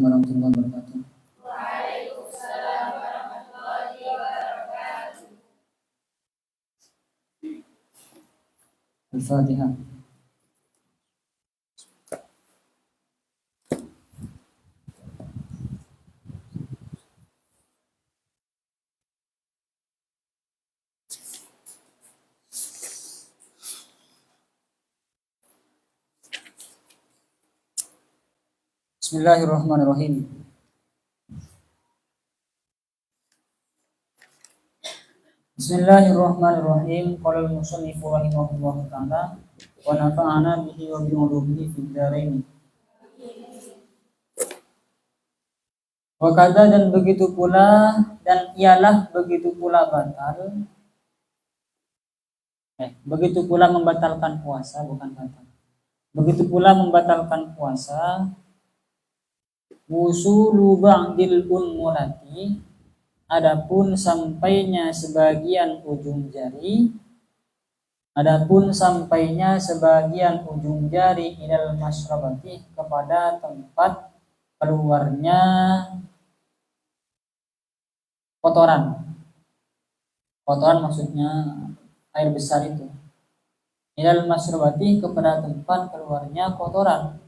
warahmatullahi wabarakatuh. Waalaikumsalam warahmatullahi wabarakatuh. Al-Fatihah. Bismillahirrahmanirrahim. Bismillahirrahmanirrahim. Qala al-musannif rahimahullahu ta'ala wa nafa'ana bihi wa bi ulumihi fid dharain. Wa kadza, dan begitu pula, dan ialah begitu pula batal. Begitu pula membatalkan puasa, bukan batal. Begitu pula membatalkan puasa wusulu ba'dil unmulati, adapun sampainya sebagian ujung jari, ilal masyrabati, kepada tempat keluarnya kotoran. Kotoran maksudnya air besar itu. Ilal masyrabati, kepada tempat keluarnya kotoran.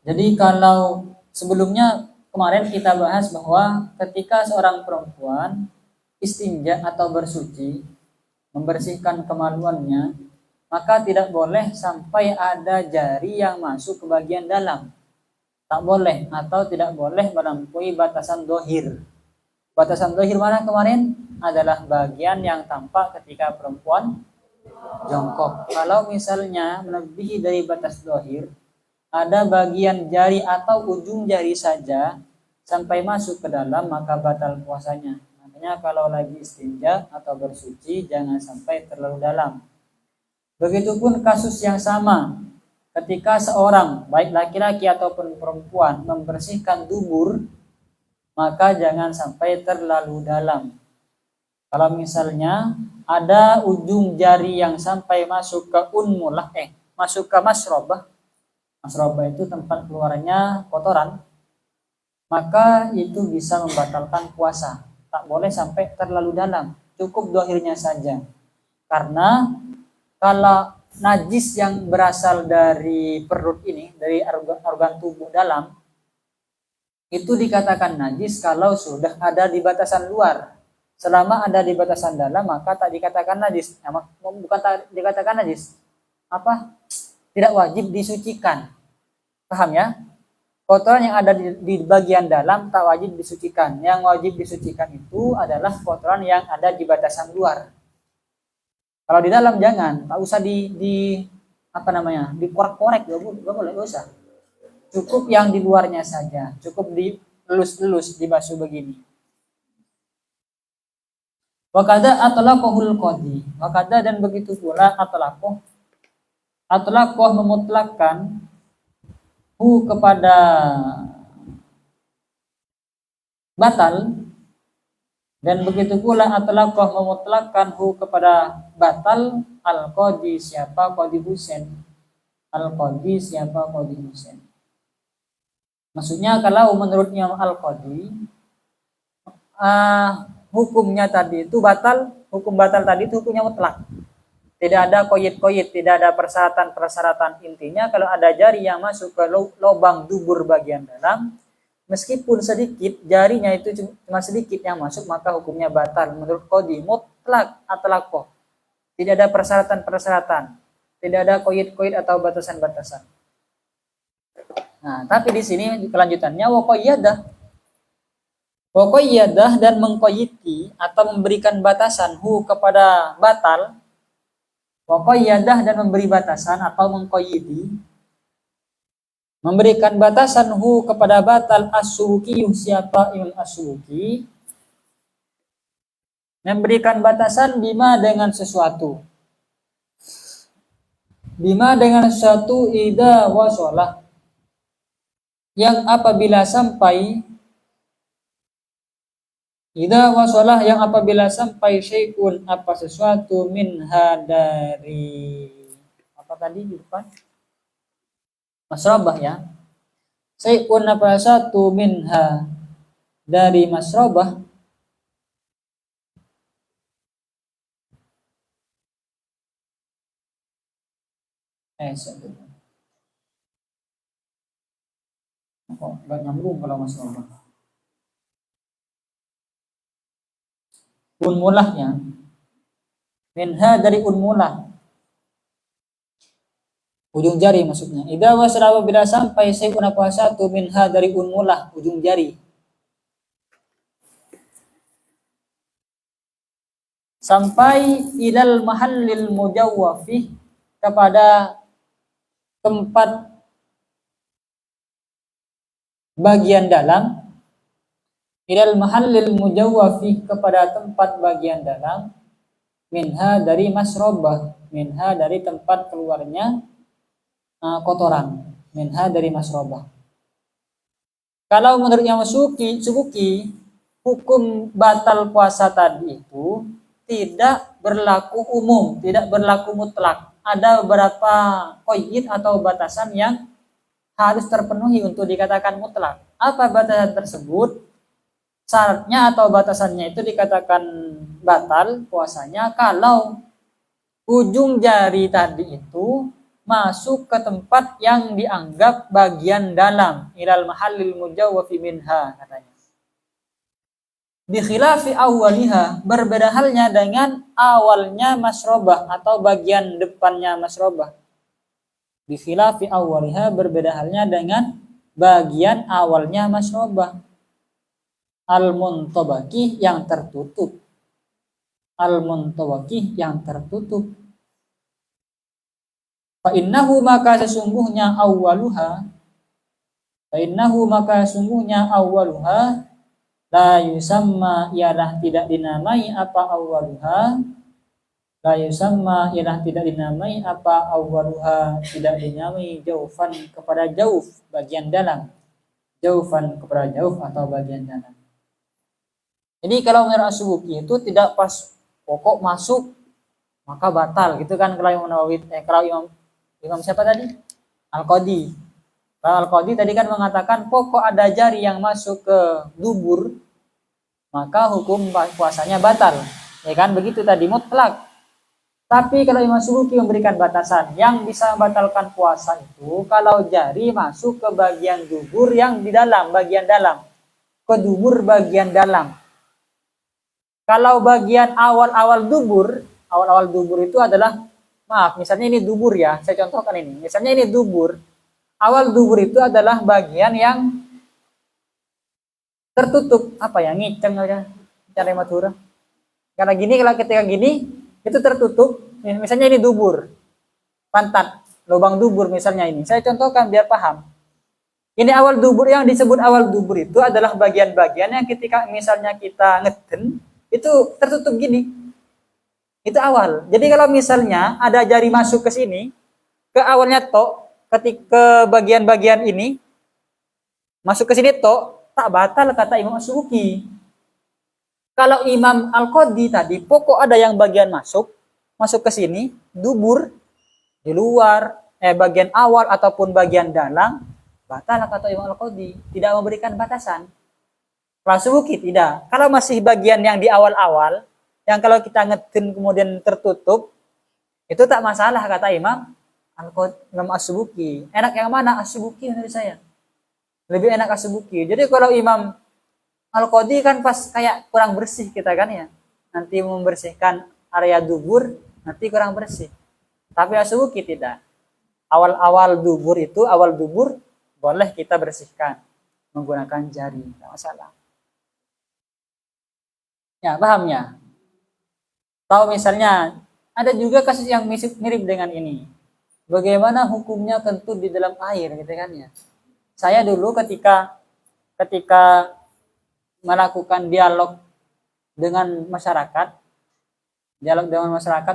Jadi kalau sebelumnya kemarin kita bahas bahwa ketika seorang perempuan istinja atau bersuci, membersihkan kemaluannya, maka tidak boleh sampai ada jari yang masuk ke bagian dalam. Tak boleh, atau tidak boleh melampaui batasan dohir. Batasan dohir mana kemarin? Adalah bagian yang tampak ketika perempuan jongkok. Kalau misalnya melebihi dari batas dohir, ada bagian jari atau ujung jari saja sampai masuk ke dalam, maka batal puasanya. Makanya kalau lagi istinja atau bersuci jangan sampai terlalu dalam. Begitupun kasus yang sama ketika seorang, baik laki-laki ataupun perempuan, membersihkan dubur, maka jangan sampai terlalu dalam. Kalau misalnya ada ujung jari yang sampai masuk ke unmulah, masuk ke masrobah. Masrobah itu tempat keluarnya kotoran, maka itu bisa membatalkan puasa. Tak boleh sampai terlalu dalam, cukup dohirnya saja. Karena kalau najis yang berasal dari perut ini, dari organ tubuh dalam, itu dikatakan najis kalau sudah ada di batasan luar. Selama ada di batasan dalam, maka tak dikatakan najis. Bukan tak dikatakan najis, tidak wajib disucikan. Paham ya? Kotoran yang ada di bagian dalam tak wajib disucikan. Yang wajib disucikan itu adalah kotoran yang ada di batasan luar. Kalau di dalam jangan, tak usah dikorek-korek, gak boleh, gak usah. Cukup yang di luarnya saja, cukup dilelus-lelus, dibasuh begini. Wakada atlaqahul qadi. Wakada, dan begitu pula atlaqah memutlakkan hu kepada batal, dan begitu pula atlaqah memutlakkan hu kepada batal al-qadi, siapa qadi Husain. Al-qadi, siapa qadi Husain. Maksudnya kalau menurut Imam al-qadi, hukumnya tadi itu batal, hukum batal tadi itu hukumnya mutlak. Tidak ada koyit-koyit, tidak ada persyaratan-persyaratan. Intinya kalau ada jari yang masuk ke lubang dubur bagian dalam, meskipun sedikit, jarinya itu cuma sedikit yang masuk, maka hukumnya batal. Menurut qadi mutlak atlaqah. Tidak ada persyaratan-persyaratan, tidak ada koyit-koyit atau batasan-batasan. Nah, tapi di sini kelanjutannya Waqayyadah, dan mengkoyiti atau memberikan batasan hu kepada batal. Waqayyadah, dan memberi batasan atau mengkoyiti, memberikan batasan hu kepada batal as-Subki, siapa Imam as-Subki, memberikan batasan bima dengan sesuatu. Bima dengan sesuatu idza wasalah, yang apabila sampai yang apabila sampai syai'un, apa sesuatu, minha, dari apa tadi di depan masrabah ya, Sayun apa satu minha dari masrobah. Sebentar. Kok nggak nyambung kalau masrobah. Unmulahnya. Minha dari unmulah. Ujung jari maksudnya. Idza wasala bila sampai sayun apa satu minha dari unmulah, ujung jari. Sampai ilal mahallil mujawwafih, kepada tempat bagian dalam. Ilal mahallil mujawwafih, kepada tempat bagian dalam. Minha dari masrobah, minha dari tempat keluarnya kotoran, minha dari masrobah. Kalau menurut yang Subuki, hukum batal puasa tadi itu tidak berlaku umum, tidak berlaku mutlak. Ada beberapa qaid atau batasan yang harus terpenuhi untuk dikatakan mutlak. Apa batasan tersebut? Syaratnya atau batasannya itu dikatakan batal puasanya kalau ujung jari tadi itu masuk ke tempat yang dianggap bagian dalam, ilal mahallil mujawwafi minha katanya. Bi khilafi awwaliha, berbeda halnya dengan awalnya masrobah atau bagian depannya masrobah. Bi khilafi awwaliha, berbeda halnya dengan bagian awalnya masrobah. Al-muntabakih, yang tertutup. Al-muntabakih, yang tertutup. Fa innahu, maka sesungguhnya awwaluha, fa innahu, maka sesungguhnya awwaluha, la yusamma, ialah tidak dinamai apa awwaluha, la yusamma, ialah tidak dinamai apa awwaluha, tidak dinamai jaufan, kepada jauf, bagian dalam. Jaufan, kepada jauf atau bagian dalam. Jadi kalau menurut As-Subuki itu tidak pas pokok masuk maka batal gitu kan, kalau Imam Nawawi, kalau Imam siapa tadi? Al-Qadi. Kalau Al-Qadi tadi kan mengatakan pokok ada jari yang masuk ke dubur, maka hukum puasanya batal. Ya kan, begitu tadi mutlak. Tapi kalau Imam Subuki memberikan batasan, yang bisa membatalkan puasa itu kalau jari masuk ke bagian dubur yang di dalam, bagian dalam. Ke dubur bagian dalam. Kalau bagian awal-awal dubur itu adalah, maaf, misalnya ini dubur ya, saya contohkan ini. Misalnya ini dubur. Awal dubur itu adalah bagian yang tertutup, apa ya, ngiceng aja, cara matura. Karena gini, kalau ketika gini, itu tertutup. Misalnya ini dubur, pantat, lubang dubur misalnya ini. Saya contohkan biar paham. Ini awal dubur, yang disebut awal dubur itu adalah bagian-bagian yang ketika misalnya kita ngeden, itu tertutup gini. Itu awal. Jadi kalau misalnya ada jari masuk ke sini, ke awalnya tok, ketika bagian-bagian ini masuk ke sini tok, tak batal kata Imam As-Subuki. Kalau Imam Al-Qadi tadi, pokok ada yang bagian masuk ke sini, dubur, di luar, bagian awal ataupun bagian dalam, batal kata Imam Al-Qadi. Tidak memberikan batasan. Kalau As-Subuki tidak. Kalau masih bagian yang di awal-awal, yang kalau kita ngeden kemudian tertutup, itu tak masalah kata Imam As-Subuki. Enak yang mana? As-Subuki menurut saya. Lebih enak As-Subuki. Jadi kalau Imam Al-Qadi kan pas kayak kurang bersih kita kan ya. Nanti membersihkan area dubur, nanti kurang bersih. Tapi As-Subuki tidak. Awal-awal dubur itu, awal dubur boleh kita bersihkan menggunakan jari, tidak masalah. Ya, paham ya? Tahu misalnya ada juga kasus yang mirip dengan ini. Bagaimana hukumnya kentut di dalam air gitu kan ya. Saya dulu ketika melakukan dialog dengan masyarakat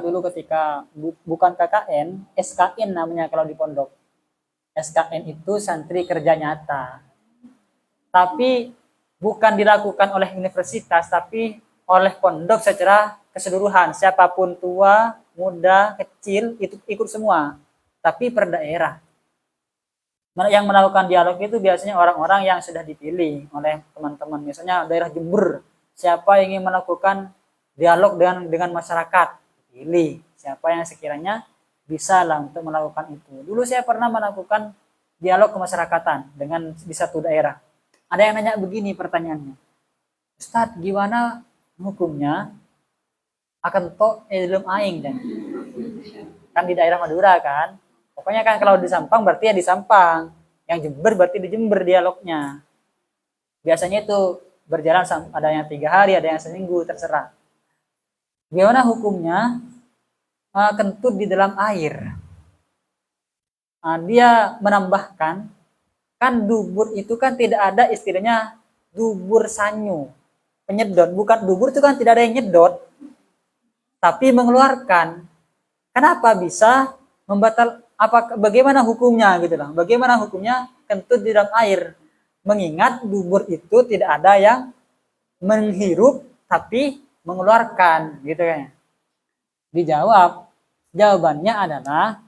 dulu ketika bukan KKN, SKN namanya kalau di pondok. SKN itu santri kerja nyata. Tapi bukan dilakukan oleh universitas, tapi oleh pondok secara keseluruhan. Siapapun tua, muda, kecil, itu ikut semua. Tapi per daerah. Yang melakukan dialog itu biasanya orang-orang yang sudah dipilih oleh teman-teman. Misalnya daerah Jember, siapa yang ingin melakukan dialog dengan masyarakat, pilih siapa yang sekiranya bisa lah untuk melakukan itu. Dulu saya pernah melakukan dialog kemasyarakatan di satu daerah. Ada yang nanya begini pertanyaannya, Ustadz, gimana hukumnya akan tok ilum aing dan kan di daerah Madura kan, pokoknya kan kalau di Sampang berarti ya di Sampang, yang Jember berarti di Jember dialognya. Biasanya itu berjalan ada yang 3 hari, ada yang seminggu, terserah. Gimana hukumnya kentut di dalam air? Dia menambahkan, kan dubur itu kan tidak ada istilahnya dubur sanyu, penyedot. Bukan, dubur itu kan tidak ada yang nyedot, tapi mengeluarkan. Kenapa bisa bagaimana hukumnya gitu lah? Bagaimana hukumnya kentut di dalam air? Mengingat dubur itu tidak ada yang menghirup tapi mengeluarkan gitu kan. Jawabannya adalah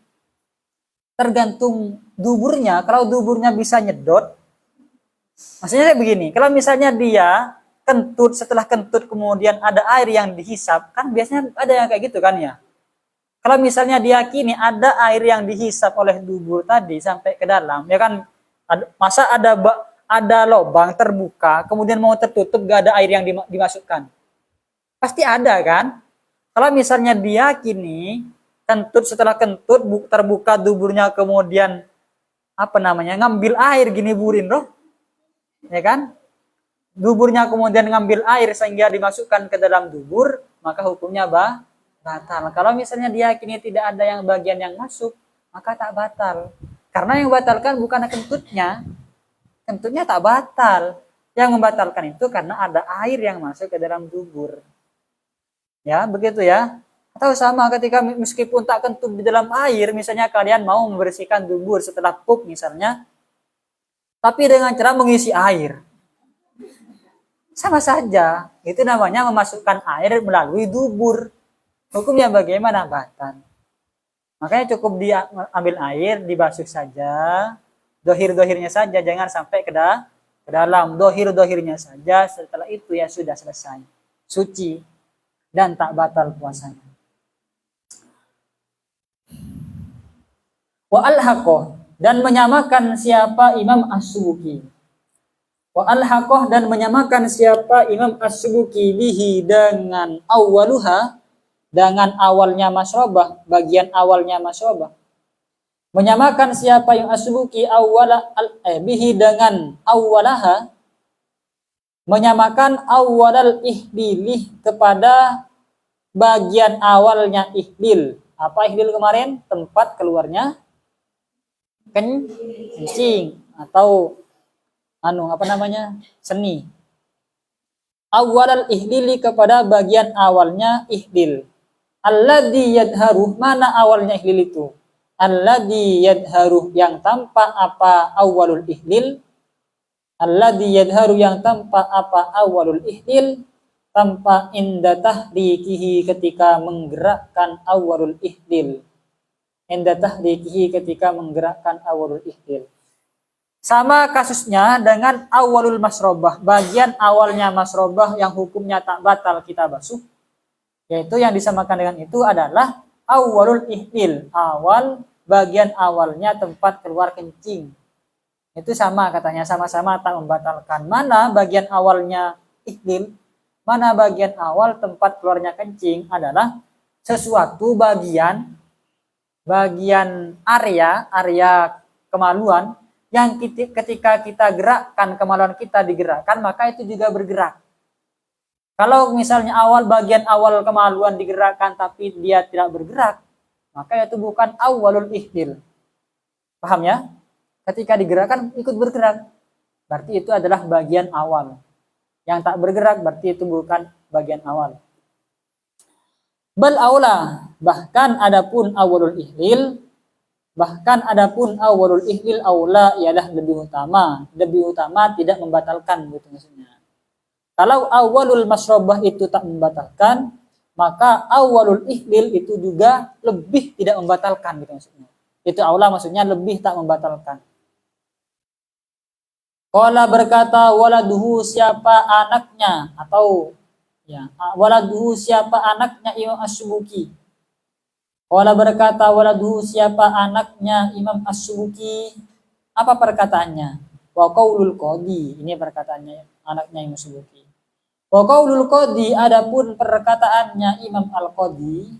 tergantung duburnya. Kalau duburnya bisa nyedot, maksudnya begini, kalau misalnya dia kentut, setelah kentut kemudian ada air yang dihisap, kan biasanya ada yang kayak gitu kan ya. Kalau misalnya diyakini ada air yang dihisap oleh dubur tadi sampai ke dalam, ya kan, masa ada lubang terbuka, kemudian mau tertutup gak ada air yang dimasukkan? Pasti ada kan? Kalau misalnya diyakini kentut, setelah kentut terbuka duburnya kemudian ngambil air gini burin loh, ya kan? Duburnya kemudian ngambil air sehingga dimasukkan ke dalam dubur, maka hukumnya batal. Kalau misalnya diyakini tidak ada yang bagian yang masuk, maka tak batal. Karena yang membatalkan bukan kentutnya tak batal. Yang membatalkan itu karena ada air yang masuk ke dalam dubur. Ya, begitu ya. Atau sama ketika meskipun tak kentut di dalam air, misalnya kalian mau membersihkan dubur setelah pup misalnya, tapi dengan cara mengisi air. Sama saja, itu namanya memasukkan air melalui dubur. Hukumnya bagaimana? Batal. Makanya cukup diambil air, dibasuh saja, dohir-dohirnya saja, jangan sampai ke dalam. Dohir-dohirnya saja, setelah itu ya sudah selesai. Suci dan tak batal puasanya. Wa al-haqoh, dan menyamakan siapa Imam As-Subuki. Wa al-haqoh, dan menyamakan siapa Imam As-Subuki bihi dengan awaluha, dengan awalnya masrobah, bagian awalnya masrobah. Menyamakan siapa yang As-Subuki bihi dengan awalaha, menyamakan awalal ihdilih kepada bagian awalnya ihdil. Apa ihdil kemarin? Tempat keluarnya kencing atau seni. Awalal ihdili kepada bagian awalnya ihdil. Alladzi yadharu, mana awalnya ihdil itu? Alladzi yadharu, yang tampak apa awalul ihdil? Alladzi yadharu, yang tampak apa awalul ihdil? Tampak inda tahdikihi, ketika menggerakkan awalul ihdil. Inda tahdikihi, ketika menggerakkan awalul ihdil. Sama kasusnya dengan awalul masrobah, bagian awalnya masrobah yang hukumnya tak batal kita basuh, yaitu yang disamakan dengan itu adalah awalul ihdil, bagian awalnya tempat keluar kencing. Itu sama katanya, sama-sama tak membatalkan. Mana bagian awalnya ihdil, mana bagian awal tempat keluarnya kencing adalah sesuatu bagian area kemaluan yang ketika kita gerakkan, kemaluan kita digerakkan, maka itu juga bergerak. Kalau misalnya bagian awal kemaluan digerakkan tapi dia tidak bergerak, maka itu bukan awalul ihdil. Paham ya? Ketika digerakkan ikut bergerak, berarti itu adalah bagian awal. Yang tak bergerak berarti itu bukan bagian awal. Bal aula, bahkan adapun awalul ihdil aula ialah lebih utama tidak membatalkan gitu maksudnya. Kalau awalul masrobah itu tak membatalkan, maka awalul ihdil itu juga lebih tidak membatalkan gitu maksudnya. Itu aula maksudnya lebih tak membatalkan. Qala berkata waladuhu siapa anaknya atau ya waladuhu siapa anaknya Imam As-Subuki. Qala berkata waladuhu siapa anaknya Imam As-Subuki. Apa perkataannya? Wa qaulul qadi. Ini perkataannya anaknya Imam As-Subuki. Wa qaulul qadi adapun perkataannya Imam Al-Qadi.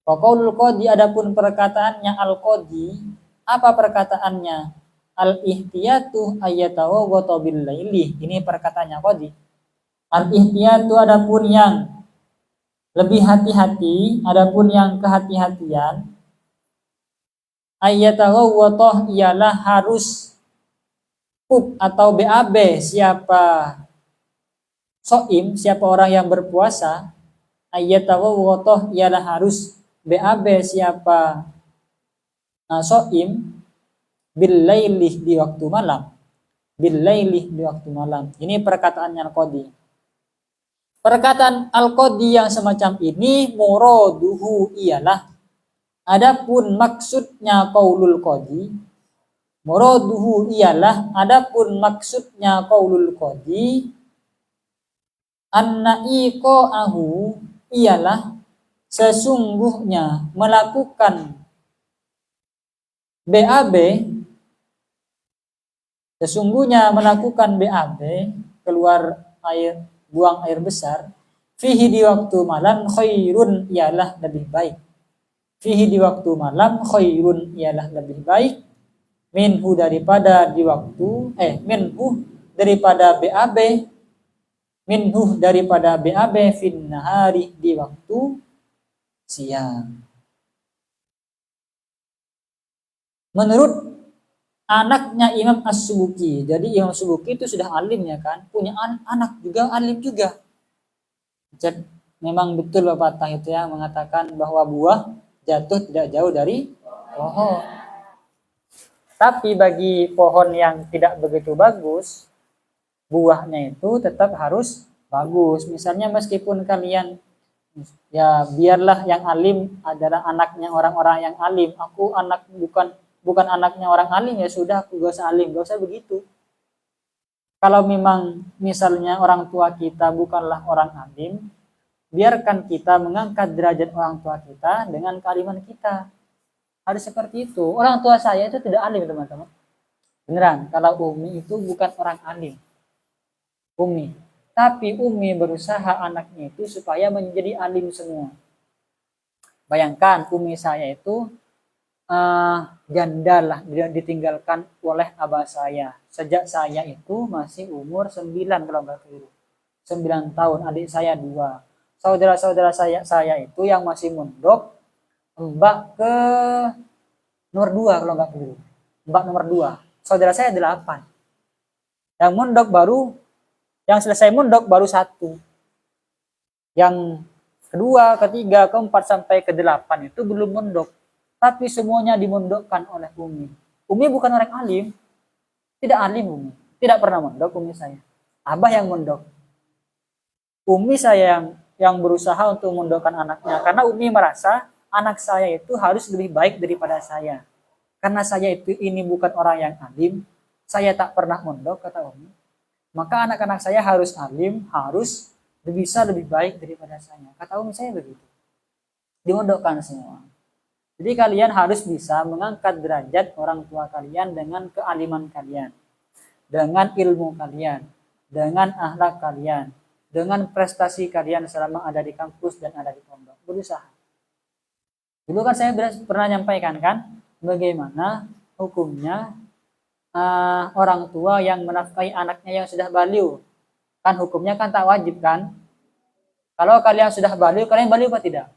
Wa qaulul qadi adapun perkataannya Al-Qadi. Apa perkataannya? Al-ihtiyatu ayyatawadda bil laili. Ini perkataannya Qadi. Al-ihtiyatu adapun yang lebih hati-hati, adapun yang kehati-hatian, ayyatawadda ialah harus pup atau BAB siapa soim, siapa orang yang berpuasa, ayyatawadda ialah harus BAB siapa soim bil lailih di waktu malam. Bil lailih di waktu malam. Ini perkataannya Al-Qadi. Perkataan Al-Qadi yang semacam ini muraduhu ialah adapun maksudnya qaulul qadi. Muraduhu ialah adapun maksudnya qaulul qadi anna iqa'ahu ialah sesungguhnya melakukan BAB, sesungguhnya melakukan BAB, keluar air, buang air besar, fihi di waktu malam khairun ialah lebih baik. Fihi di waktu malam khairun ialah lebih baik. Minhu daripada di waktu, minhu daripada BAB, minhu daripada BAB fin nahari di waktu siang. Menurut anaknya Imam As-Subuki. Jadi Imam As-Subuki itu sudah alim ya kan, punya anak juga alim juga. Jadi memang betul pepatah itu yang mengatakan bahwa buah jatuh tidak jauh dari pohon. Tapi bagi pohon yang tidak begitu bagus, buahnya itu tetap harus bagus. Misalnya meskipun kalian ya biarlah yang alim adalah anaknya orang-orang yang alim. Aku anak bukan anaknya orang alim, ya sudah aku gak usah alim, gak usah begitu. Kalau memang misalnya orang tua kita bukanlah orang alim, biarkan kita mengangkat derajat orang tua kita dengan kealiman kita. Harus seperti itu. Orang tua saya itu tidak alim teman-teman. Beneran, kalau Umi itu bukan orang alim. Umi. Tapi Umi berusaha anaknya itu supaya menjadi alim semua. Bayangkan Umi saya itu janda lah, ditinggalkan oleh abah saya sejak saya itu masih umur 9 kalau nggak keliru, 9 tahun. Adik saya 2, saudara-saudara saya itu yang masih mondok mbak ke nomor 2 kalau nggak keliru, mbak nomor 2, saudara saya 8, yang mondok baru, yang selesai mondok baru 1, yang kedua, ketiga, keempat sampai ke-8 itu belum mondok. Tapi semuanya dimondokkan oleh Umi. Umi bukan orang alim. Tidak alim Umi. Tidak pernah mondok Umi saya. Abah yang mondok. Umi saya yang berusaha untuk mondokkan anaknya. Karena Umi merasa anak saya itu harus lebih baik daripada saya. Karena saya itu ini bukan orang yang alim. Saya tak pernah mondok, kata Umi. Maka anak-anak saya harus alim, harus bisa lebih baik daripada saya. Kata Umi saya begitu. Dimondokkan semua. Jadi kalian harus bisa mengangkat derajat orang tua kalian dengan kealiman kalian, dengan ilmu kalian, dengan akhlak kalian, dengan prestasi kalian selama ada di kampus dan ada di pondok. Berusaha. Dulu kan saya pernah nyampaikan kan, bagaimana hukumnya orang tua yang menafkahi anaknya yang sudah baliu. Kan hukumnya kan tak wajib kan. Kalau kalian sudah baliu, kalian baliu apa tidak?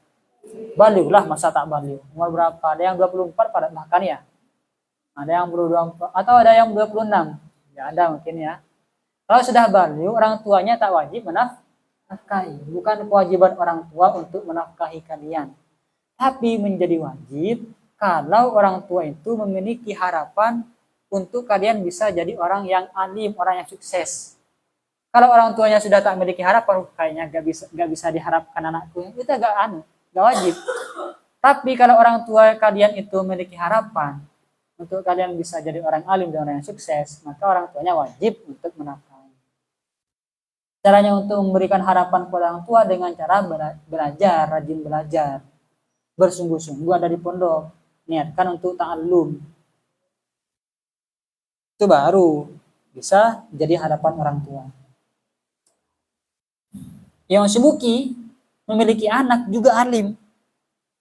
Baliu lah, masa tak baliu. Umur berapa? Ada yang 24 pada bahkan ya. Ada yang 24 atau ada yang 26. Ya ada mungkin ya. Kalau sudah baliu, orang tuanya tak wajib menafkahi. Bukan kewajiban orang tua untuk menafkahi kalian. Tapi menjadi wajib kalau orang tua itu memiliki harapan untuk kalian bisa jadi orang yang alim, orang yang sukses. Kalau orang tuanya sudah tak memiliki harapan, kayaknya gak bisa diharapkan anakku. Itu gak wajib. Tapi kalau orang tua kalian itu memiliki harapan, untuk kalian bisa jadi orang alim dan orang yang sukses, maka orang tuanya wajib untuk menafkahi. Caranya untuk memberikan harapan kepada orang tua dengan cara belajar, rajin belajar, bersungguh-sungguh ada di pondok, niatkan untuk ta'allum. Itu baru bisa jadi harapan orang tua. Yang Subuki memiliki anak juga alim.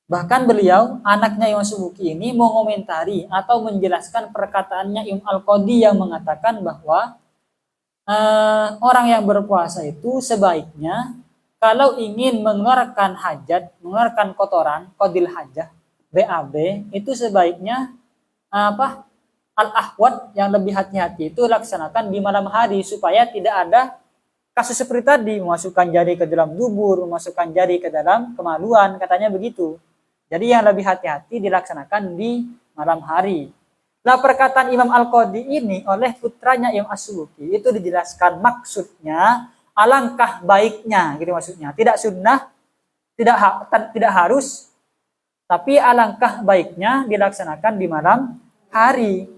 Bahkan beliau, anaknya Imam Subuki ini mengomentari atau menjelaskan perkataannya Imam Al-Qadhi yang mengatakan bahwa orang yang berpuasa itu sebaiknya kalau ingin mengeluarkan hajat, mengeluarkan kotoran, qadil hajah, BAB, itu sebaiknya al-ahwat yang lebih hati-hati itu laksanakan di malam hari supaya tidak ada kasus seperti tadi, memasukkan jari ke dalam dubur, memasukkan jari ke dalam kemaluan, katanya begitu. Jadi yang lebih hati-hati dilaksanakan di malam hari. Nah, perkataan Imam Al-Qadhi ini oleh putranya Imam As-Subuki itu dijelaskan maksudnya alangkah baiknya, gitu maksudnya. Tidak sunnah, tidak harus, tapi alangkah baiknya dilaksanakan di malam hari.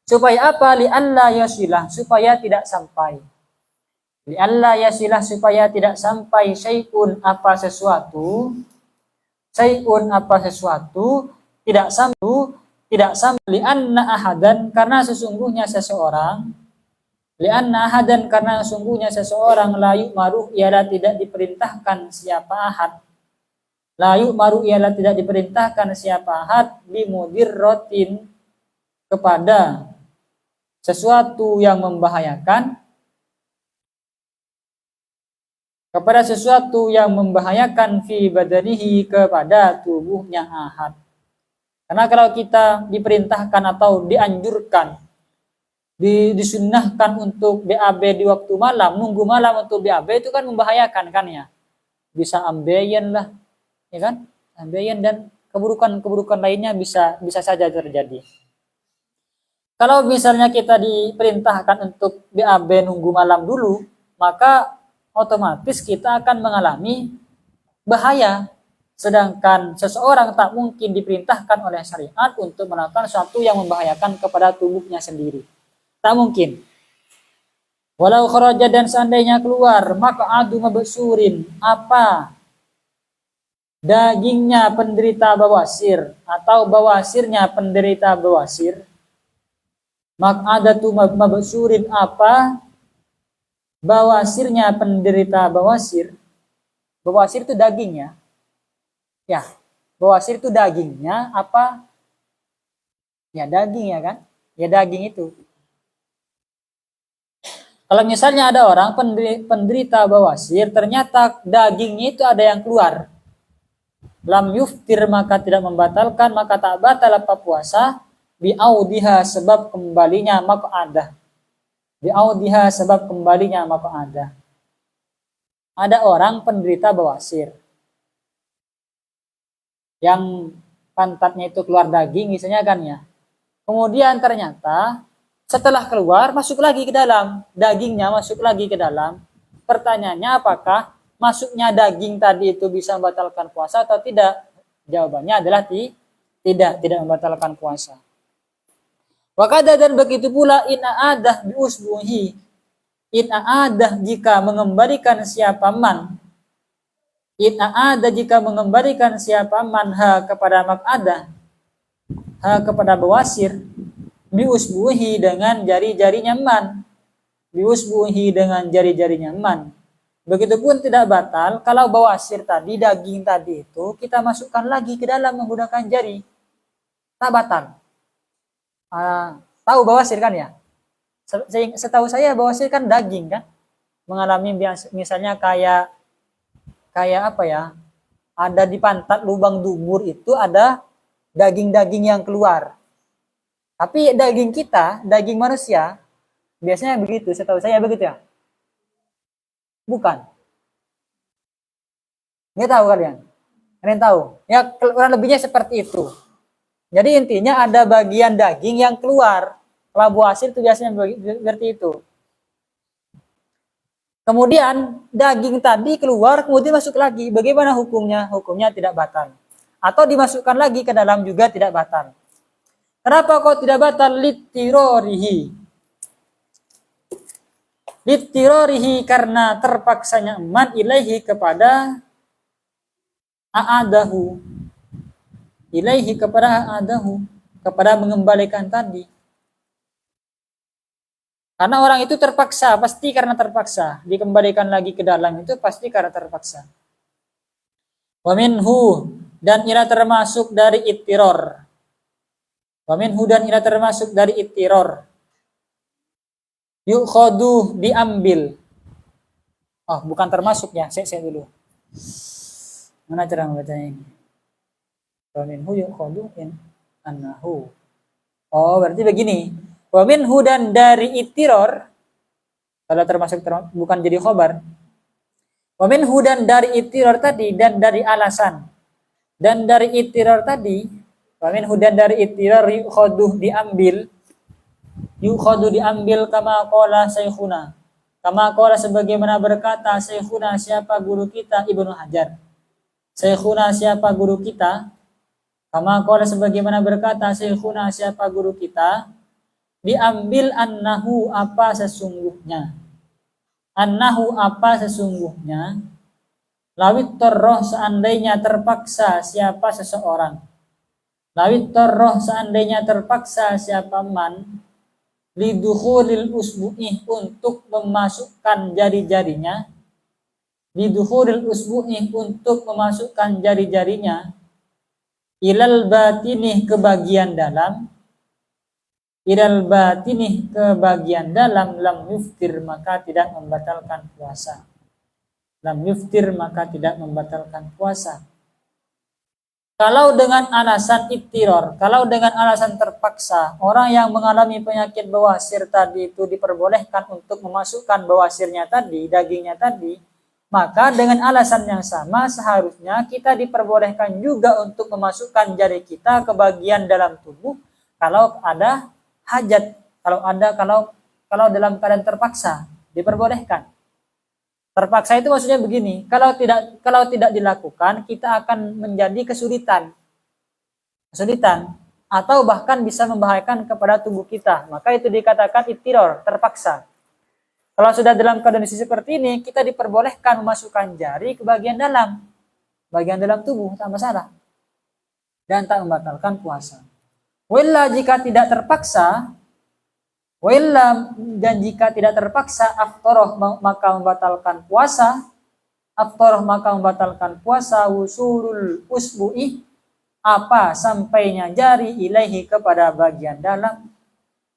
Supaya apa? Li'alla yasilah, supaya tidak sampai. Li'alla yasilah, supaya tidak sampai syai'un apa sesuatu tidak sampai li'anna ahadan karena sesungguhnya seseorang la yu'maru ialah tidak diperintahkan siapa ahad bimudirrotin kepada sesuatu yang membahayakan fi badanihi kepada tubuhnya ahad. Karena kalau kita diperintahkan atau dianjurkan, disunnahkan untuk BAB di waktu malam, nunggu malam untuk BAB itu kan membahayakan kan ya. Bisa ambeien lah, ya kan? Ambeien dan keburukan-keburukan lainnya bisa saja terjadi. Kalau misalnya kita diperintahkan untuk BAB nunggu malam dulu, maka otomatis kita akan mengalami bahaya. Sedangkan seseorang tak mungkin diperintahkan oleh syariat untuk melakukan sesuatu yang membahayakan kepada tubuhnya sendiri. Tak mungkin. Walau kharaja dan seandainya keluar, maka adu mabsurin apa dagingnya penderita bawasir atau bawasirnya penderita bawasir. Mak'adatu mabsurin apa bawasirnya penderita bawasir. Bawasir itu dagingnya. Ya, bawasir itu dagingnya apa? Ya daging ya kan? Ya daging itu. Kalau misalnya ada orang penderita bawasir, ternyata dagingnya itu ada yang keluar. Lam yuftir maka tidak membatalkan, maka tak batal apa puasa. Bi'audiha sebab kembalinya maq'adah. Bi'audiha sebab kembalinya maq'adah. Ada orang penderita bawasir yang pantatnya itu keluar daging misalnya kan ya. Kemudian ternyata setelah keluar masuk lagi ke dalam, dagingnya masuk lagi ke dalam. Pertanyaannya apakah masuknya daging tadi itu bisa membatalkan puasa atau tidak? Jawabannya adalah tidak membatalkan puasa. Wakada dan begitu pula in aadah biusbuhi. In aadah jika mengembalikan siapa man. In aadah jika mengembalikan siapa man ha kepada maq'adah. Ha kepada bawasir. Biusbuhi dengan jari-jarinya man. Biusbuhi dengan jari-jarinya man. Begitupun tidak batal kalau bawasir tadi, daging tadi itu kita masukkan lagi ke dalam menggunakan jari. Tak batal. Tahu bawasir kan ya? Setahu saya bawasir kan daging kan? Mengalami misalnya kayak apa ya? Ada di pantat lubang dubur itu ada daging-daging yang keluar. Tapi daging kita, daging manusia biasanya begitu, setahu saya begitu ya? Bukan. Nggak tahu kalian? Kalian tahu? Ya kurang lebihnya seperti itu. Jadi intinya ada bagian daging yang keluar. Kalau bawasir itu biasanya seperti itu. Kemudian daging tadi keluar, kemudian masuk lagi. Bagaimana hukumnya? Hukumnya tidak batal. Atau dimasukkan lagi ke dalam juga tidak batal. Kenapa kok tidak batal? Litirorihi karena terpaksanya man ilaihi kepada a'adahu. Ilaihi kepada a'adahu, kepada mengembalikan tadi. Karena orang itu terpaksa, pasti karena terpaksa. Dikembalikan lagi ke dalam itu pasti karena terpaksa. Wa minhu, dan ila termasuk dari ittiror. Wa minhu, dan ila termasuk dari ittiror. Yu'khadu, diambil. Oh, bukan termasuk ya. Saya dulu. Mana cara membacanya ini? Wa minhu yu'khadu in annahu. Oh, berarti begini. Wa minhu, dan dari ittiror. Kalau termasuk bukan jadi khobar. Wa minhu, dan dari ittiror tadi, dan dari alasan. Dan dari ittiror tadi, wa minhu, dan dari ittiror yu'khadu, diambil. Yukhadu, diambil kama qala syekhuna. Kama qala, sebagaimana berkata syekhuna, siapa guru kita? Ibnu Hajar. Syekhuna, siapa guru kita? Kama qala, sebagaimana berkata syekhuna, siapa guru kita? Diambil annahu, apa sesungguhnya. Annahu, apa sesungguhnya. Lawit torroh, seandainya terpaksa siapa seseorang. Lawit torroh, seandainya terpaksa siapa man. Lidukhulil usbu'ih, untuk memasukkan jari-jarinya. Lidukhulil usbu'ih, untuk memasukkan jari-jarinya. Ilal batinih, ke bagian dalam. Ilal batinih, ke bagian dalam. Lam yuftir, maka tidak membatalkan puasa. Lam yuftir, maka tidak membatalkan puasa. Kalau dengan alasan ittiror, kalau dengan alasan terpaksa, orang yang mengalami penyakit bawasir tadi itu diperbolehkan untuk memasukkan bawasirnya tadi, dagingnya tadi, maka dengan alasan yang sama seharusnya kita diperbolehkan juga untuk memasukkan jari kita ke bagian dalam tubuh kalau ada hajat, kalau dalam keadaan terpaksa diperbolehkan. Terpaksa itu maksudnya begini, kalau tidak dilakukan kita akan menjadi kesulitan atau bahkan bisa membahayakan kepada tubuh kita. Maka itu dikatakan ittiror, terpaksa. Kalau sudah dalam kondisi seperti ini, kita diperbolehkan memasukkan jari ke bagian dalam tubuh, tak masalah. Dan tak membatalkan puasa. Willa, jika tidak terpaksa, dan jika tidak terpaksa, aftoroh, maka membatalkan puasa. Aftoroh, maka membatalkan puasa. Wusulul usbu'i, apa sampainya jari, ilaihi, kepada bagian dalam.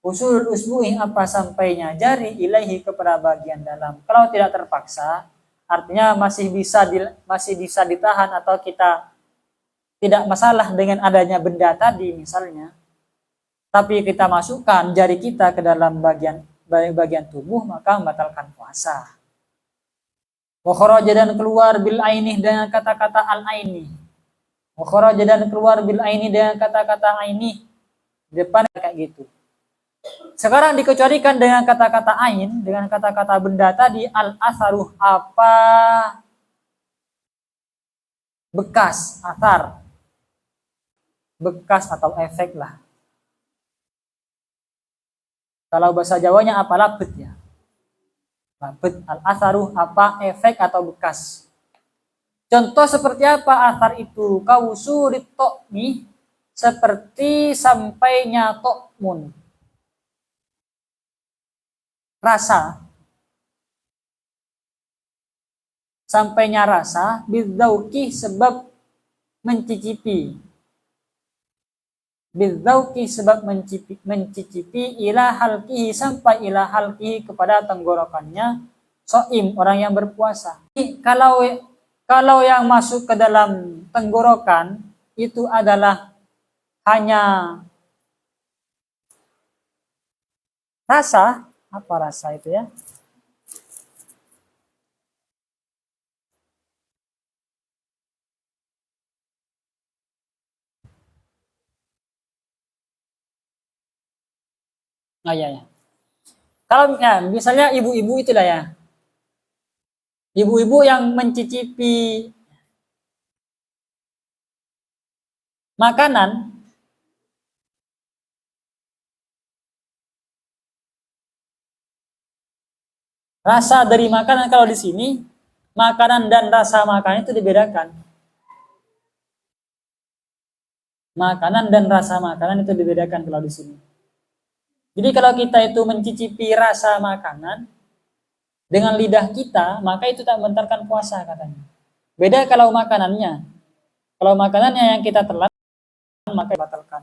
Wusulul usbu'i, apa sampainya jari, ilaihi, kepada bagian dalam. Kalau tidak terpaksa, artinya masih bisa ditahan, atau kita tidak masalah dengan adanya benda tadi misalnya, tapi kita masukkan jari kita ke dalam bagian tubuh, maka membatalkan puasa. Wa kharaja, dan keluar bil aini, dengan kata-kata al aini. Wa kharaja, dan keluar bil aini, dengan kata-kata aini. Depan kayak gitu. Sekarang dikecualikan dengan kata-kata ain, dengan kata-kata benda tadi, al asaruh, apa bekas, asar, bekas atau efek lah. Kalau bahasa Jawanya apa, labet ya. Labet, al-asaruh, apa efek atau bekas. Contoh seperti apa asar itu? Kausurit tokmi, seperti sampainya tokmun. Rasa. Sampainya rasa, bidzauki, sebab mencicipi. Bidzauki, sebab mencicipi, ila halqihi, sampai ila halqihi, kepada tenggorokannya, soim, orang yang berpuasa. Kalau yang masuk ke dalam tenggorokan itu adalah hanya rasa, apa rasa itu ya? Oh iya ya. Kalau ya, misalnya ibu-ibu itulah ya. Ibu-ibu yang mencicipi makanan Rasa dari makanan, kalau di sini makanan dan rasa makanan itu dibedakan. Makanan dan rasa makanan itu dibedakan kalau di sini. Jadi kalau kita itu mencicipi rasa makanan dengan lidah kita, maka itu tak membatalkan puasa katanya. Beda kalau makanannya. Kalau makanannya yang kita telan, maka dibatalkan.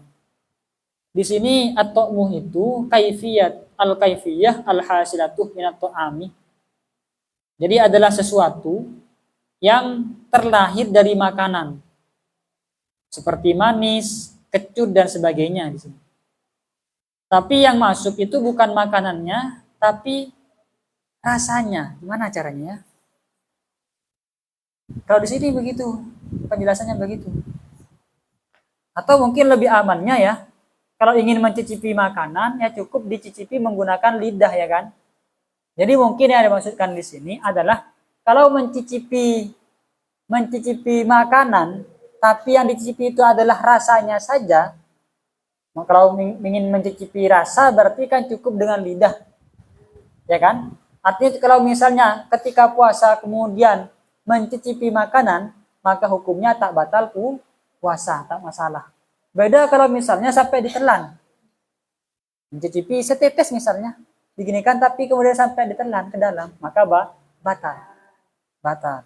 Di sini at-ta'muh itu kaifiyah al-hasilatuh minat ta'ami. Jadi adalah sesuatu yang terlahir dari makanan. Seperti manis, kecut dan sebagainya di sini. Tapi yang masuk itu bukan makanannya, tapi rasanya. Gimana caranya? Kalau di sini begitu, penjelasannya begitu. Atau mungkin lebih amannya ya, kalau ingin mencicipi makanan, ya cukup dicicipi menggunakan lidah ya kan. Jadi mungkin yang dimaksudkan di sini adalah kalau mencicipi makanan, tapi yang dicicipi itu adalah rasanya saja. Maka kalau ingin mencicipi rasa berarti kan cukup dengan lidah. Ya kan? Artinya kalau misalnya ketika puasa kemudian mencicipi makanan, maka hukumnya tak batal puasa, tak masalah. Beda kalau misalnya sampai ditelan. Mencicipi setetes misalnya, diginikan tapi kemudian sampai ditelan ke dalam, maka batal. Batal.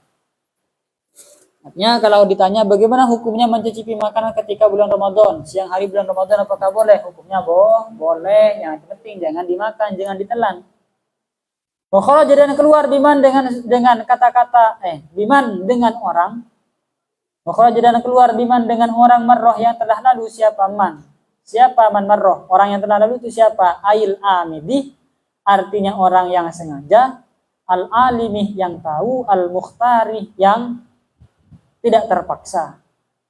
Artinya kalau ditanya bagaimana hukumnya mencicipi makanan ketika bulan Ramadan, siang hari bulan Ramadan apakah boleh? Hukumnya boleh, yang penting jangan dimakan, jangan ditelan. Kalau jadi keluar biman dengan kata-kata biman dengan orang. Kalau jadi keluar biman dengan orang marroh yang telah lalu, siapa man? Siapa man marroh? Orang yang telah lalu itu siapa? Ail amidi, artinya orang yang sengaja, al alimih yang tahu, al mukhtari yang tidak terpaksa.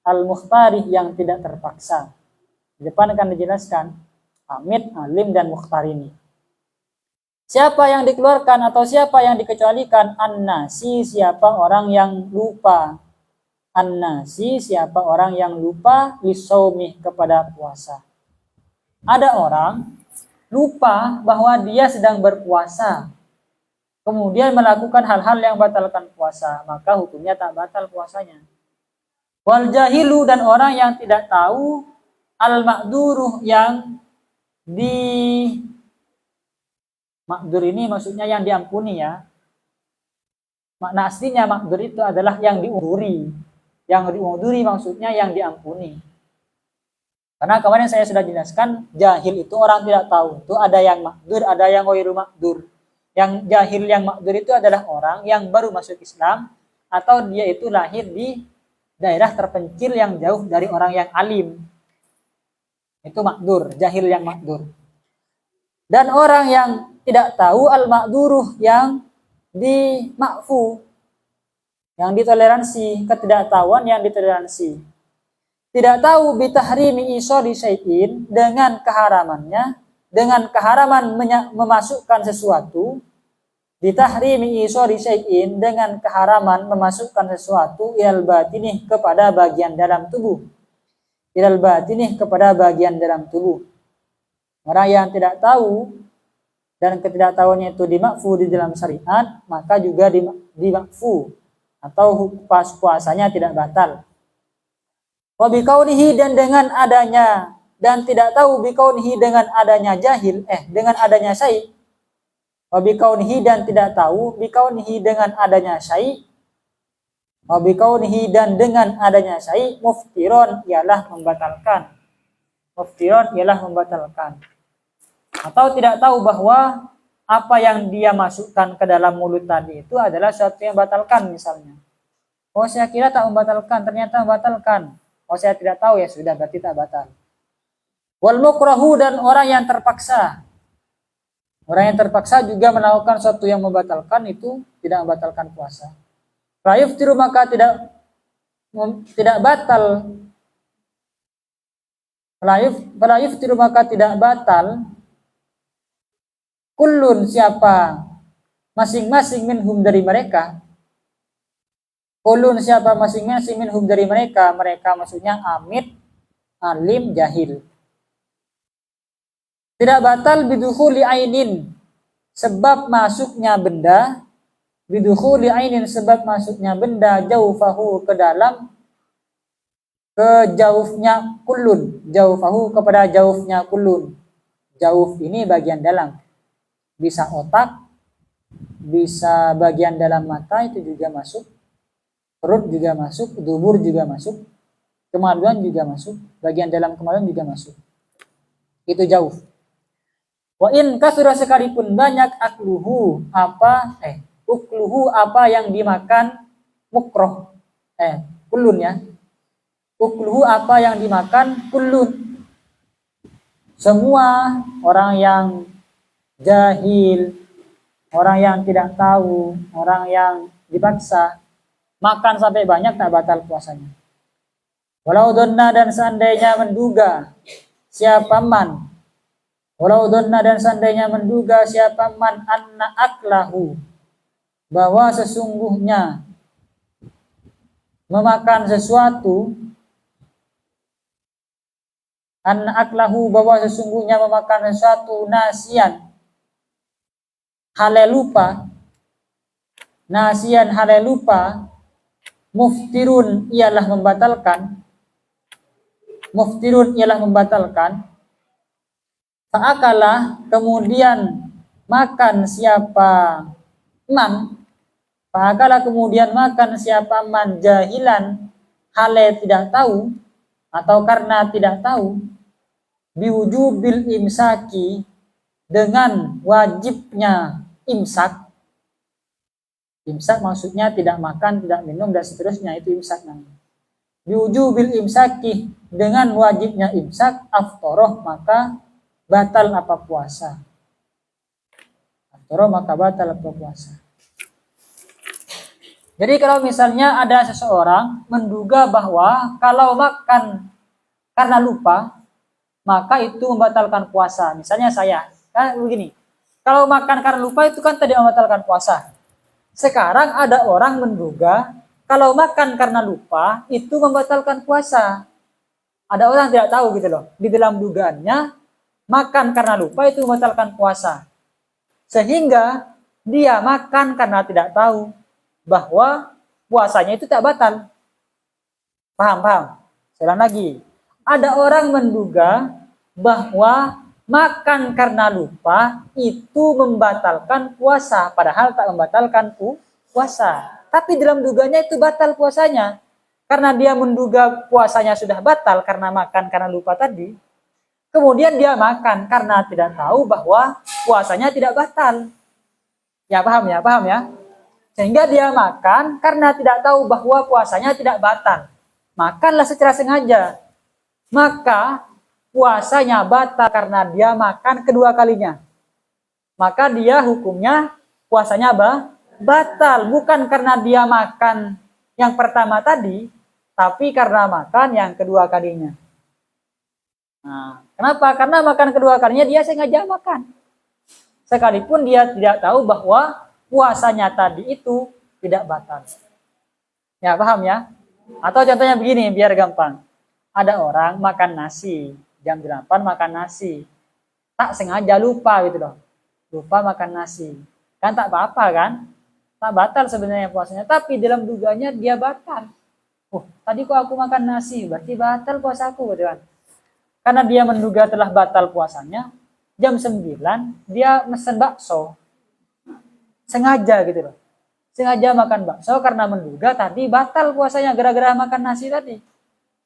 Al mukhtari yang tidak terpaksa. Di depan akan dijelaskan amid, alim dan mukhtar ini. Siapa yang dikeluarkan atau siapa yang dikecualikan? An-nasi, siapa orang yang lupa. An-nasi, siapa orang yang lupa lisaumi, kepada puasa. Ada orang lupa bahwa dia sedang berpuasa, kemudian melakukan hal-hal yang batalkan puasa, maka hukumnya tak batal puasanya. Wal jahilu, dan orang yang tidak tahu, al-ma'duruh, yang makdur ini maksudnya yang diampuni ya. Makna aslinya makdur itu adalah yang diuduri. Yang diuduri maksudnya yang diampuni. Karena kemarin saya sudah jelaskan, jahil itu orang tidak tahu. Itu ada yang makdur, ada yang ghairu makdur. Yang jahil yang makdur itu adalah orang yang baru masuk Islam, atau dia itu lahir di daerah terpencil yang jauh dari orang yang alim. Itu makdur, jahil yang makdur. Dan orang yang tidak tahu al-ma'duruh, yang dimakfu, yang ditoleransi, ketidaktahuan yang ditoleransi. Tidak tahu bitahrimi isodi syai'in, dengan keharamannya, dengan keharaman memasukkan sesuatu, bitahrimi isodi syai'in, dengan keharaman memasukkan sesuatu, ilal batinih, kepada bagian dalam tubuh. Ilal batinih, kepada bagian dalam tubuh. Orang yang tidak tahu dan ketidaktahuannya itu dimakfu di dalam syariat, maka juga dimakfu atau puasanya tidak batal. Wa biqaunihi, dan dengan adanya, dan tidak tahu biqaunihi, dengan adanya jahil, dengan adanya syai'. Wa biqaunihi, dan tidak tahu biqaunihi, dengan adanya syai'. Wa biqaunihi, dan dengan adanya syai', muftiron, ialah membatalkan. Muftiron ialah membatalkan. Atau tidak tahu bahwa apa yang dia masukkan ke dalam mulut tadi itu adalah sesuatu yang membatalkan misalnya. Oh, saya kira tak membatalkan, ternyata membatalkan. Oh, saya tidak tahu, ya sudah, berarti tak batal. Wal mukrahu, dan orang yang terpaksa. Orang yang terpaksa juga melakukan sesuatu yang membatalkan, itu tidak membatalkan puasa. La yuftiru, maka tidak batal. La yuftiru, maka tidak batal. Kullun, siapa masing-masing minhum, dari mereka. Kullun, siapa masing-masing minhum, dari mereka. Mereka maksudnya amid, alim, jahil. Tidak batal bidukhuli ainin, sebab masuknya benda, bidukhuli ainin sebab masuknya benda, jaufahu ke dalam, ke jaufnya kullun, jaufahu kepada jaufnya kullun. Jauf ini bagian dalam, bisa otak, bisa bagian dalam mata itu juga masuk, perut juga masuk, dubur juga masuk, kemaluan juga masuk, bagian dalam kemaluan juga masuk. Itu jauf. Wa in kasura sekalipun banyak ukluhu apa yang dimakan mukroh, kullun ya. Ukluhu apa yang dimakan kullun. Semua orang yang jahil, orang yang tidak tahu, orang yang dipaksa makan sampai banyak tak batal puasanya. Walau donna dan seandainya menduga siapa man, walau donna dan seandainya menduga siapa man anna aklahu, bahwa sesungguhnya memakan sesuatu, anna aklahu bahwa sesungguhnya memakan sesuatu, nasian halelupa, nasian halelupa, muftirun ialah membatalkan, muftirun ialah membatalkan, fa'akalah kemudian makan siapa man, fa'akalah kemudian makan siapa man jahilan hale tidak tahu atau karena tidak tahu, biwujubil imsaki dengan wajibnya imsak. Imsak maksudnya tidak makan, tidak minum dan seterusnya, itu imsak namanya. Biwujubil imsaki dengan wajibnya imsak, aftoroh maka batal apa puasa. Aftoroh maka batal apa puasa. Jadi kalau misalnya ada seseorang menduga bahwa kalau makan karena lupa, maka itu membatalkan puasa. Misalnya saya, kan begini, kalau makan karena lupa itu kan tidak membatalkan puasa. Sekarang ada orang menduga kalau makan karena lupa itu membatalkan puasa. Ada orang tidak tahu gitu loh. Di dalam dugaannya makan karena lupa itu membatalkan puasa. Sehingga dia makan karena tidak tahu bahwa puasanya itu tak batal. Paham? Saya ulang lagi. Ada orang menduga bahwa makan karena lupa itu membatalkan puasa, padahal tak membatalkan puasa. Tapi dalam duganya itu batal puasanya. Karena dia menduga puasanya sudah batal karena makan karena lupa tadi. Kemudian dia makan karena tidak tahu bahwa puasanya tidak batal. Ya paham ya? Sehingga dia makan karena tidak tahu bahwa puasanya tidak batal. Makanlah secara sengaja. Maka puasanya batal karena dia makan kedua kalinya. Maka dia hukumnya puasanya batal. Bukan karena dia makan yang pertama tadi, tapi karena makan yang kedua kalinya. Nah, kenapa? Karena makan kedua kalinya dia sengaja makan. Sekalipun dia tidak tahu bahwa puasanya tadi itu tidak batal. Ya, paham ya? Atau contohnya begini, biar gampang. Ada orang makan nasi, jam 8 makan nasi. Tak sengaja lupa gitu loh. Lupa makan nasi. Kan tak apa-apa kan? Tak batal sebenarnya puasanya. Tapi dalam duganya dia batal. Oh, tadi kok aku makan nasi, berarti batal puasaku gitu kan. Karena dia menduga telah batal puasanya, jam 9 dia mesen bakso. Sengaja gitu loh. Sengaja makan bakso karena menduga tadi batal puasanya gara-gara makan nasi tadi.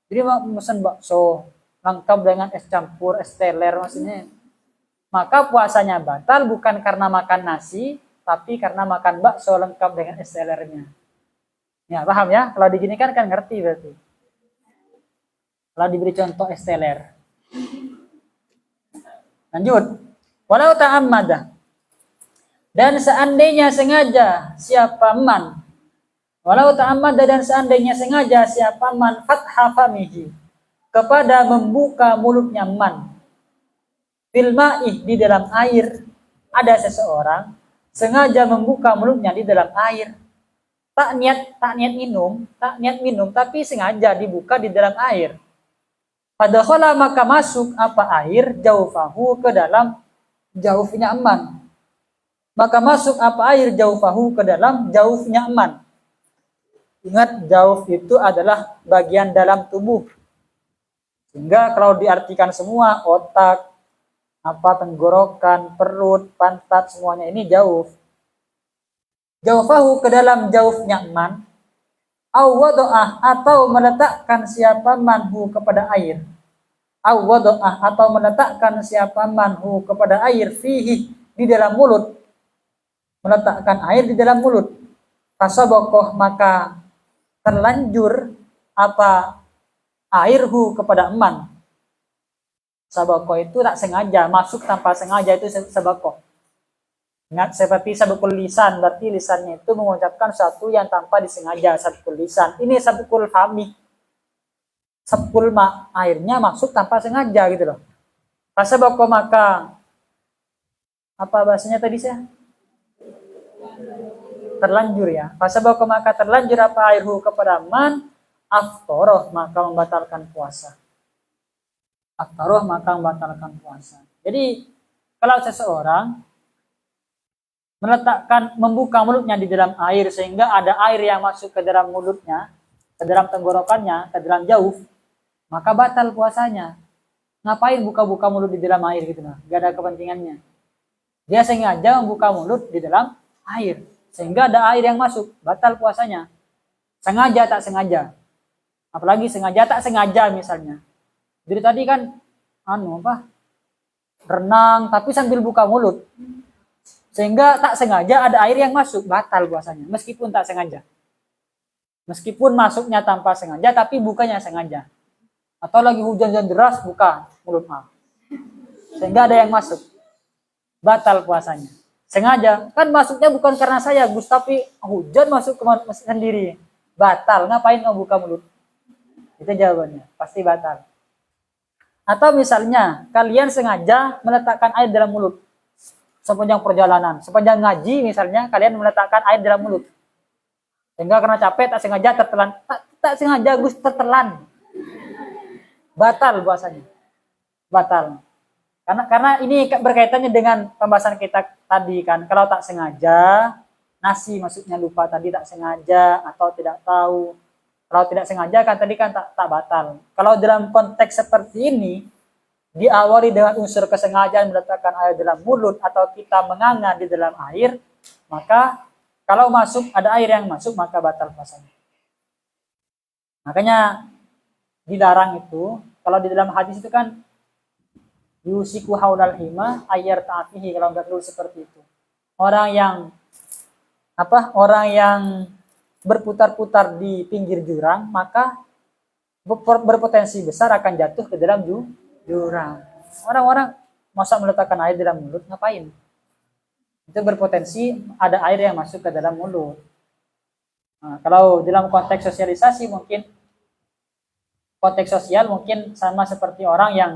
Jadi mesen bakso lengkap dengan es campur, es teler maksudnya. Maka puasanya batal bukan karena makan nasi, tapi karena makan bakso lengkap dengan es telernya. Ya, paham ya? Kalau diginikan kan ngerti berarti. Kalau diberi contoh es teler. Lanjut. Walau ta'ammadah. Dan seandainya sengaja siapa man. Walau ta'ammadah dan seandainya sengaja siapa man fatha famihi. Kepada membuka mulutnya man. Fil ma'i di dalam air. Ada seseorang sengaja membuka mulutnya di dalam air. Tak niat minum, tapi sengaja dibuka di dalam air. Padahal maka masuk apa air jaufahu ke dalam jaufnya man. maka masuk apa air jaufahu ke dalam jaufnya eman. Ingat, jauf itu adalah bagian dalam tubuh. Sehingga kalau diartikan semua, otak, tenggorokan, perut, pantat, semuanya ini jauf. Jaufahu ke dalam jaufnya eman, awadoah atau meletakkan siapa manhu kepada air. Awadoah atau meletakkan siapa manhu kepada air fihi di dalam mulut. Meletakkan air di dalam mulut. Fasabokoh maka terlanjur apa airhu kepada eman. Sabako itu tak sengaja, masuk tanpa sengaja itu sabako. Ingat, seperti sabukul lisan, berarti lisannya itu mengucapkan sesuatu yang tanpa disengaja, sabukul lisan. Ini sabukul fami. Sabukul airnya masuk tanpa sengaja gitu loh. Fasabako maka apa bahasanya tadi saya? Terlanjur ya. Fasabako maka terlanjur apa airhu kepada man, aftoroh maka membatalkan puasa. Aftoroh maka membatalkan puasa. Jadi kalau seseorang membuka mulutnya di dalam air sehingga ada air yang masuk ke dalam mulutnya, ke dalam tenggorokannya, ke dalam jauf, maka batal puasanya. Ngapain buka-buka mulut di dalam air gitu nah? Gak ada kepentingannya. Dia sengaja membuka mulut di dalam air sehingga ada air yang masuk, batal puasanya. Sengaja tak sengaja. Apalagi sengaja tak sengaja misalnya. Jadi tadi kan renang tapi sambil buka mulut. Sehingga tak sengaja ada air yang masuk, batal puasanya meskipun tak sengaja. Meskipun masuknya tanpa sengaja tapi bukanya sengaja. Atau lagi hujan-hujan deras buka mulut sehingga ada yang masuk, batal puasanya. Sengaja, kan masuknya bukan karena saya Gus, tapi hujan masuk ke masuk sendiri, batal. Ngapain mau buka mulut? Itu jawabannya, pasti batal. Atau misalnya kalian sengaja meletakkan air dalam mulut sepanjang perjalanan, sepanjang ngaji misalnya kalian meletakkan air dalam mulut, sehingga karena capek tak sengaja tertelan, tak sengaja Gus tertelan, batal puasanya, batal. Karena ini berkaitannya dengan pembahasan kita tadi kan, kalau tak sengaja, nasi maksudnya lupa tadi tak sengaja atau tidak tahu. Kalau tidak sengaja kan tadi kan tak batal. Kalau dalam konteks seperti ini diawali dengan unsur kesengajaan meletakkan air dalam mulut atau kita menganga di dalam air, maka kalau ada air yang masuk maka batal puasanya. Makanya dilarang itu, kalau di dalam hadis itu kan yusiku haulal hima ayar ta'afihi, kalau enggak dulu seperti itu. Orang yang berputar-putar di pinggir jurang maka berpotensi besar akan jatuh ke dalam jurang. Orang-orang masa meletakkan air dalam mulut, ngapain? Itu berpotensi ada air yang masuk ke dalam mulut. Nah, kalau dalam konteks sosialisasi mungkin konteks sosial mungkin sama seperti orang yang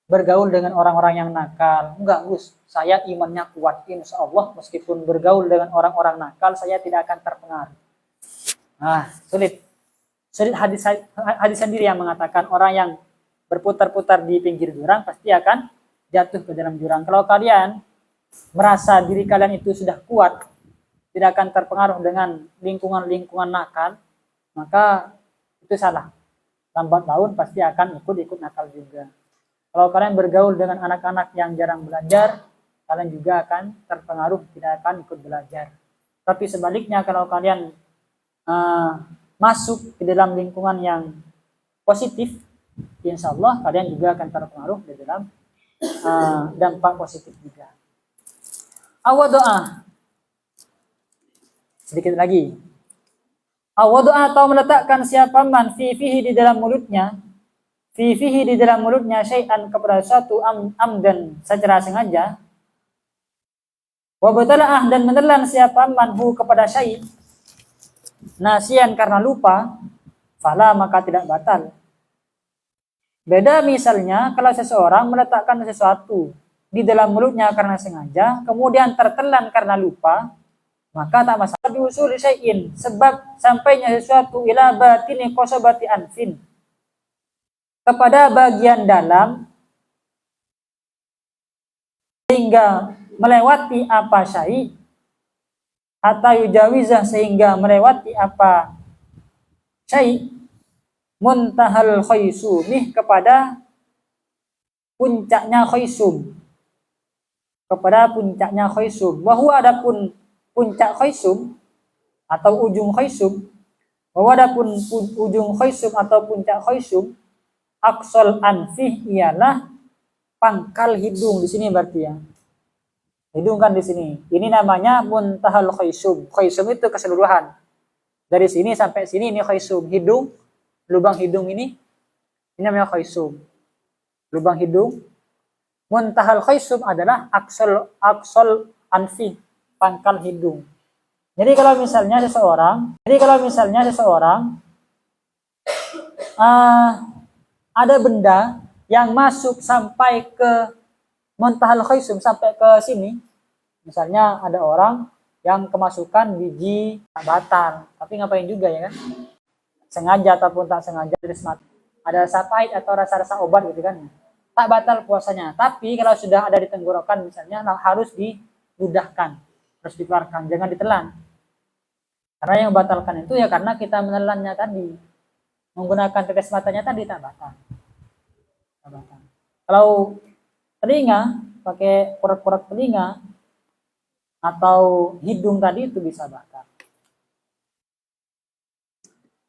bergaul dengan orang-orang yang nakal. Enggak Gus, saya imannya kuat insya Allah, meskipun bergaul dengan orang-orang nakal saya tidak akan terpengaruh. Nah, sulit hadis sendiri yang mengatakan orang yang berputar-putar di pinggir jurang pasti akan jatuh ke dalam jurang. Kalau kalian merasa diri kalian itu sudah kuat, tidak akan terpengaruh dengan lingkungan nakal, maka itu salah. Lambat laun pasti akan ikut nakal juga. Kalau kalian bergaul dengan anak-anak yang jarang belajar, kalian juga akan terpengaruh, tidak akan ikut belajar. Tapi sebaliknya kalau kalian masuk ke dalam lingkungan yang positif, insya Allah kalian juga akan terpengaruh di dalam dampak positif juga. Awadoa, sedikit lagi. Awadoa atau meletakkan siapa man fihi di dalam mulutnya, fihi di dalam mulutnya syai'an kepada suatu amdan secara sengaja. Wabatalaah dan menelan siapa manhu kepada syai' nasian karena lupa, fala maka tidak batal. Beda misalnya kalau seseorang meletakkan sesuatu di dalam mulutnya karena sengaja, kemudian tertelan karena lupa, maka tak masalah diusul syai'in, sebab sampainya sesuatu ila batini qasabati anfin, kepada bagian dalam sehingga melewati apa syai hatta yujawizah sehingga melewati apa syai muntahal khaysumih kepada puncaknya khaysum, kepada puncaknya khaysum. Bahwa adapun puncak khaysum atau ujung khaysum, bahwa adapun ujung khaysum atau puncak khaysum, aqsal anfih ialah pangkal hidung di sini berarti ya. Hidung kan di sini. Ini namanya muntahal khaysum. Khaysum itu keseluruhan. Dari sini sampai sini ini khaysum. Hidung, lubang hidung ini namanya khaysum. Lubang hidung. Muntahal khaysum adalah aqsal anfi, pangkal hidung. Jadi kalau misalnya seseorang ada benda yang masuk sampai ke muntahal khaysum, sampai ke sini. Misalnya ada orang yang kemasukan biji batal, tapi ngapain juga ya kan? Sengaja ataupun tak sengaja, ada rasa pahit atau rasa-rasa obat gitu kan, tak batal puasanya. Tapi kalau sudah ada di tenggorokan misalnya, harus diludahkan, harus dikeluarkan, jangan ditelan. Karena yang membatalkan itu ya karena kita menelannya tadi, menggunakan tetes matanya tadi tak batal. Kalau telinga, pakai urat-urat telinga atau hidung tadi itu bisa batal.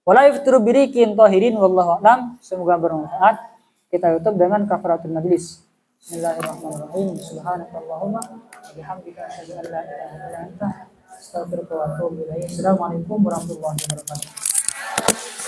Wala yaftiru birikin tahirin wallahu a'lam. Semoga bermanfaat. Kita tutup dengan kafaratul majlis. Bismillahirrahmanirrahim. Subhanakallahumma wa bihamdika asyhadu an la ilaha illa anta astaghfiruka wa atubu ilaik. Assalamualaikum warahmatullahi wabarakatuh.